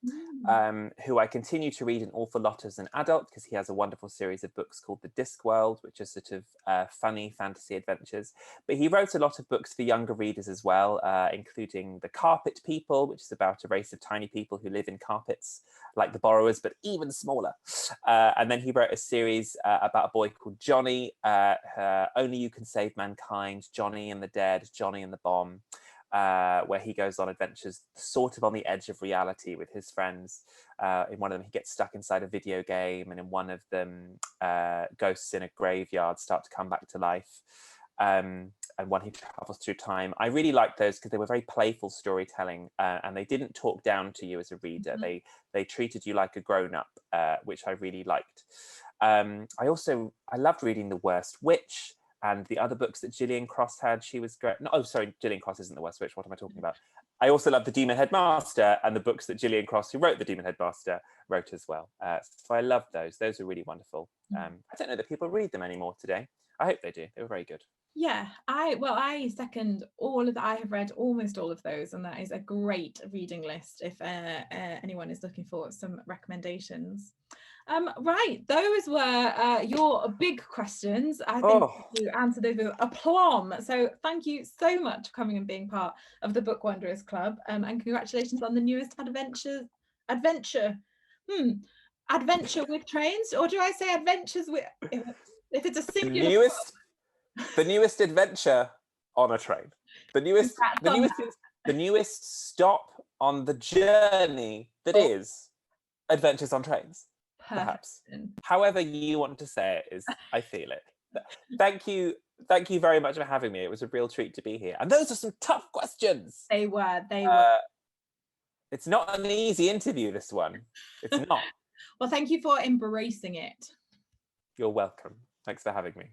who I continue to read an awful lot as an adult because he has a wonderful series of books called The Discworld, which are sort of funny fantasy adventures. But he wrote a lot of books for younger readers as well, including The Carpet People, which is about a race of tiny people who live in carpets, like the Borrowers, but even smaller. And then he wrote a series about a boy called Johnny, Only You Can Save Mankind, Johnny and the Dead, Johnny and the Bomb, where he goes on adventures sort of on the edge of reality with his friends. In one of them, he gets stuck inside a video game, and in one of them, ghosts in a graveyard start to come back to life. And when he travels through time. I really liked those because they were very playful storytelling, and they didn't talk down to you as a reader. They treated you like a grown-up, which I really liked. I loved reading The Worst Witch and the other books that Gillian Cross had. She was great. No, oh, sorry, Gillian Cross isn't The Worst Witch. What am I talking about? I also loved The Demon Headmaster and the books that Gillian Cross, who wrote The Demon Headmaster, wrote as well. So I loved those. Those were really wonderful. I don't know that people read them anymore today. I hope they do. They were very good. Yeah, I second all of that. I have read almost all of those, and that is a great reading list if anyone is looking for some recommendations. Right, those were your big questions. I think you answered those with aplomb. So thank you so much for coming and being part of the Bookwanderers Club, and congratulations on the newest adventure with trains, or do I say adventures with? If it's a singular. The newest adventure on a train. The newest stop on the journey that is Adventures on Trains. Perhaps. However you want to say it is, I feel it. Thank you very much for having me. It was a real treat to be here. And those are some tough questions. They were. It's not an easy interview, this one. It's not. Well, thank you for embracing it. You're welcome. Thanks for having me.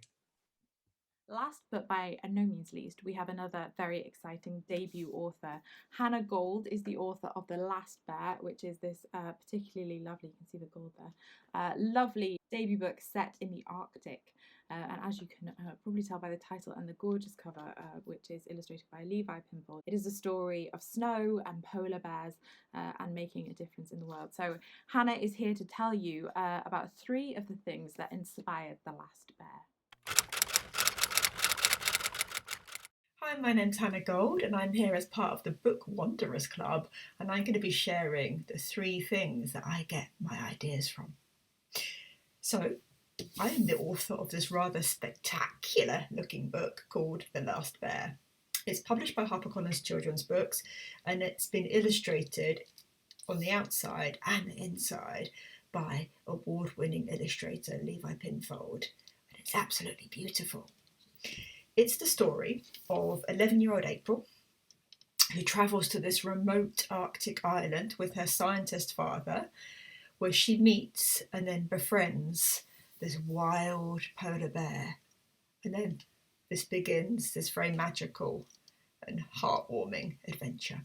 Last but by no means least, we have another very exciting debut author. Hannah Gold is the author of The Last Bear, which is this particularly lovely, you can see the gold there, lovely debut book set in the Arctic. And as you can probably tell by the title and the gorgeous cover, which is illustrated by Levi Pimple, it is a story of snow and polar bears and making a difference in the world. So Hannah is here to tell you about 3 of the things that inspired The Last Bear. Hi, my name's Hannah Gold, and I'm here as part of the Bookwanderers Club, and I'm going to be sharing the 3 things that I get my ideas from. So, I am the author of this rather spectacular looking book called The Last Bear. It's published by HarperCollins Children's Books, and it's been illustrated on the outside and the inside by award-winning illustrator Levi Pinfold. And it's absolutely beautiful. It's the story of 11-year-old April, who travels to this remote Arctic island with her scientist father, where she meets and then befriends this wild polar bear. And then this begins this very magical and heartwarming adventure.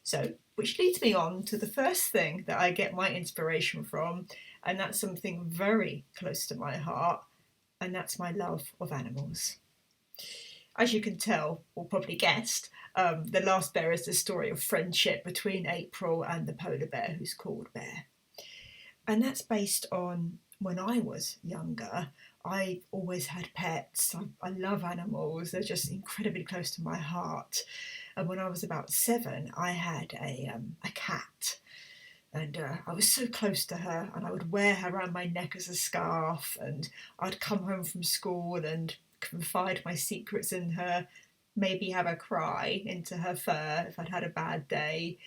So, which leads me on to the first thing that I get my inspiration from, and that's something very close to my heart, and that's my love of animals. As you can tell, or probably guessed, The Last Bear is the story of friendship between April and the polar bear who's called Bear. And that's based on when I was younger. I always had pets. I love animals. They're just incredibly close to my heart. And when I was about 7, I had a cat. And I was so close to her, and I would wear her around my neck as a scarf, and I'd come home from school and confide my secrets in her, maybe have her cry into her fur if I'd had a bad day.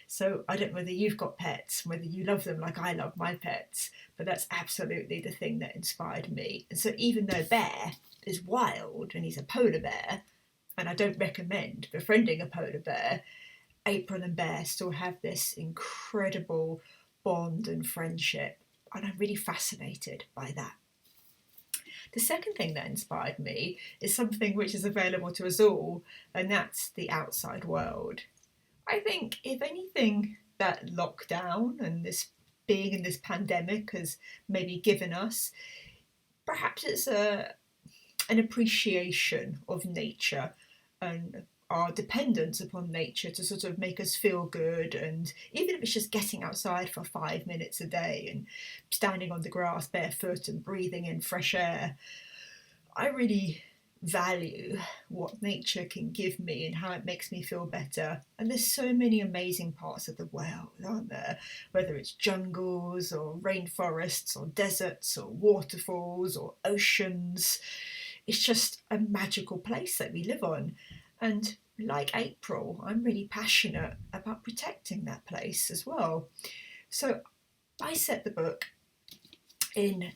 So I don't know whether you've got pets, whether you love them like I love my pets, but that's absolutely the thing that inspired me. And so even though Bear is wild and he's a polar bear, and I don't recommend befriending a polar bear, April and Bear still have this incredible bond and friendship, and I'm really fascinated by that. The second thing that inspired me is something which is available to us all, and that's the outside world. I think, if anything, that lockdown and this being in this pandemic has maybe given us, perhaps it's an appreciation of nature and our dependence upon nature to sort of make us feel good. And even if it's just getting outside for 5 minutes a day and standing on the grass barefoot and breathing in fresh air, I really value what nature can give me and how it makes me feel better. And there's so many amazing parts of the world, aren't there? Whether it's jungles or rainforests or deserts or waterfalls or oceans, it's just a magical place that we live on. And like April, I'm really passionate about protecting that place as well. So I set the book in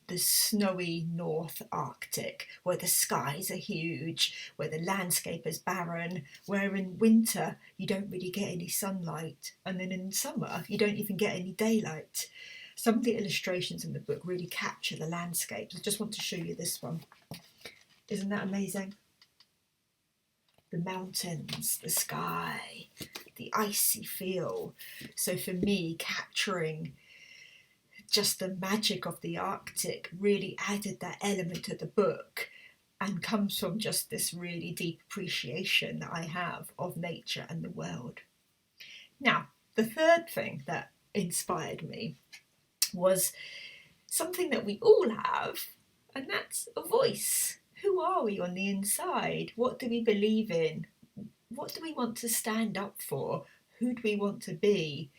the snowy North Arctic, where the skies are huge, where the landscape is barren, where in winter you don't really get any sunlight, and then in summer you don't even get any daylight. Some of the illustrations in the book really capture the landscapes. I just want to show you this one. Isn't that amazing? The mountains, the sky, the icy feel. So for me, capturing just the magic of the Arctic really added that element to the book, and comes from just this really deep appreciation that I have of nature and the world. Now, the third thing that inspired me was something that we all have, and that's a voice. Who are we on the inside? What do we believe in? What do we want to stand up for? Who do we want to be?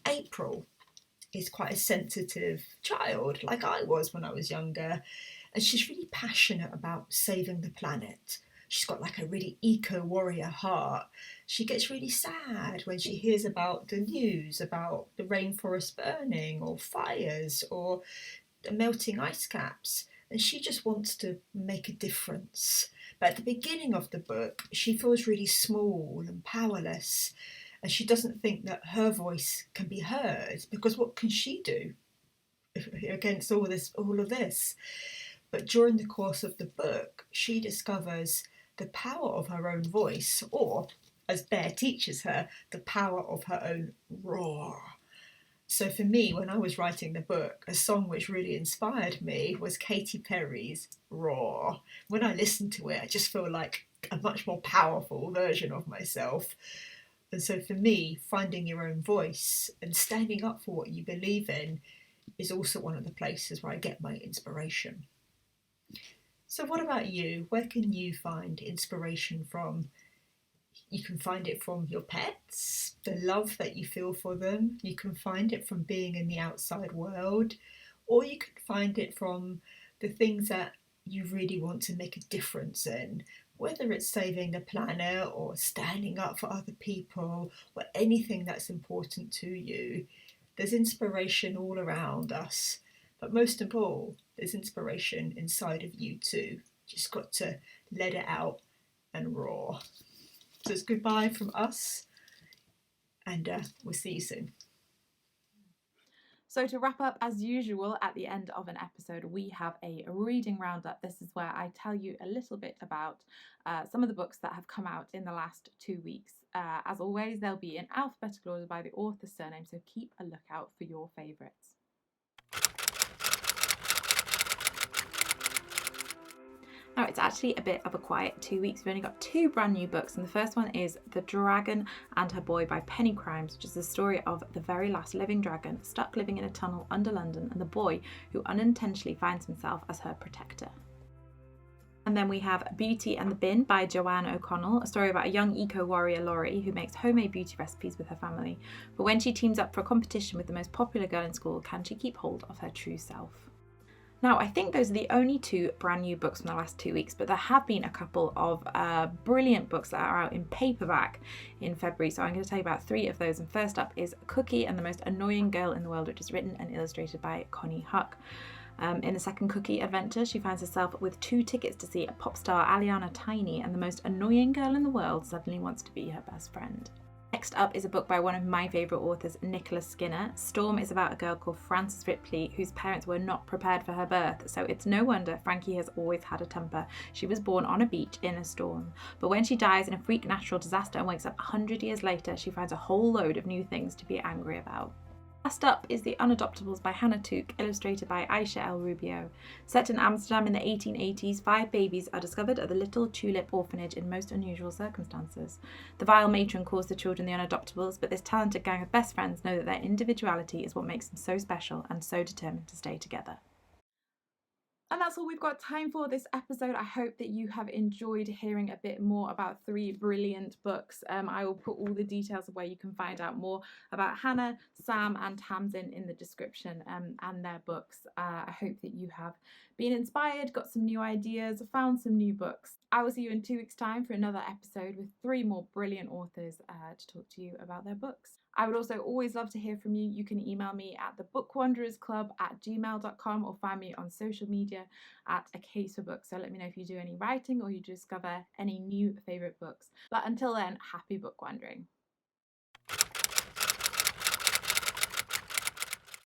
April is quite a sensitive child, like I was when I was younger, and she's really passionate about saving the planet. She's got like a really eco-warrior heart. She gets really sad when she hears about the news about the rainforest burning or fires or the melting ice caps. And she just wants to make a difference. But at the beginning of the book, she feels really small and powerless, and she doesn't think that her voice can be heard, because what can she do against all of this? But during the course of the book, she discovers the power of her own voice, or, as Bear teaches her, the power of her own roar. So for me, when I was writing the book, a song which really inspired me was Katy Perry's Roar. When I listen to it, I just feel like a much more powerful version of myself. And so for me, finding your own voice and standing up for what you believe in is also one of the places where I get my inspiration. So what about you? Where can you find inspiration from? You can find it from your pets, the love that you feel for them. You can find it from being in the outside world, or you can find it from the things that you really want to make a difference in, Whether it's saving the planet or standing up for other people or anything that's important to you, there's inspiration all around us. But most of all, there's inspiration inside of you too. Just got to let it out and roar. So it's goodbye from us, and we'll see you soon. So to wrap up, as usual, at the end of an episode, we have a reading roundup. This is where I tell you a little bit about some of the books that have come out in the last 2 weeks. As always, they'll be in alphabetical order by the author's surname, so keep a lookout for your favourites. Now, it's actually a bit of a quiet 2 weeks. We've only got 2 brand new books, and the first one is The Dragon and Her Boy by Penny Crimes, which is the story of the very last living dragon stuck living in a tunnel under London and the boy who unintentionally finds himself as her protector. And then we have Beauty and the Bin by Joanne O'Connell, a story about a young eco-warrior Laurie who makes homemade beauty recipes with her family. But when she teams up for a competition with the most popular girl in school, can she keep hold of her true self? Now, I think those are the only 2 brand new books from the last 2 weeks, but there have been a couple of brilliant books that are out in paperback in February, so I'm going to tell you about 3 of those. And first up is Cookie and the Most Annoying Girl in the World, which is written and illustrated by Connie Huck. In the second Cookie adventure, she finds herself with 2 tickets to see a pop star, Aliana Tiny, and the most annoying girl in the world suddenly wants to be her best friend. Next up is a book by one of my favourite authors, Nicholas Skinner. Storm is about a girl called Frances Ripley whose parents were not prepared for her birth, so it's no wonder Frankie has always had a temper. She was born on a beach in a storm, but when she dies in a freak natural disaster and wakes up 100 years later, she finds a whole load of new things to be angry about. Last up is The Unadoptables by Hannah Took, illustrated by Aisha El Rubio. Set in Amsterdam in the 1880s, 5 babies are discovered at the Little Tulip Orphanage in most unusual circumstances. The vile matron calls the children the Unadoptables, but this talented gang of best friends know that their individuality is what makes them so special and so determined to stay together. And that's all we've got time for this episode. I hope that you have enjoyed hearing a bit more about 3 brilliant books. I will put all the details of where you can find out more about Hannah, Sam and Tamzin in the description and their books. I hope that you have been inspired, got some new ideas, found some new books. I will see you in 2 weeks' time for another episode with 3 more brilliant authors to talk to you about their books. I would also always love to hear from you. You can email me at thebookwanderersclub@gmail.com or find me on social media at A Case for Books. So let me know if you do any writing or you discover any new favourite books. But until then, happy book wandering.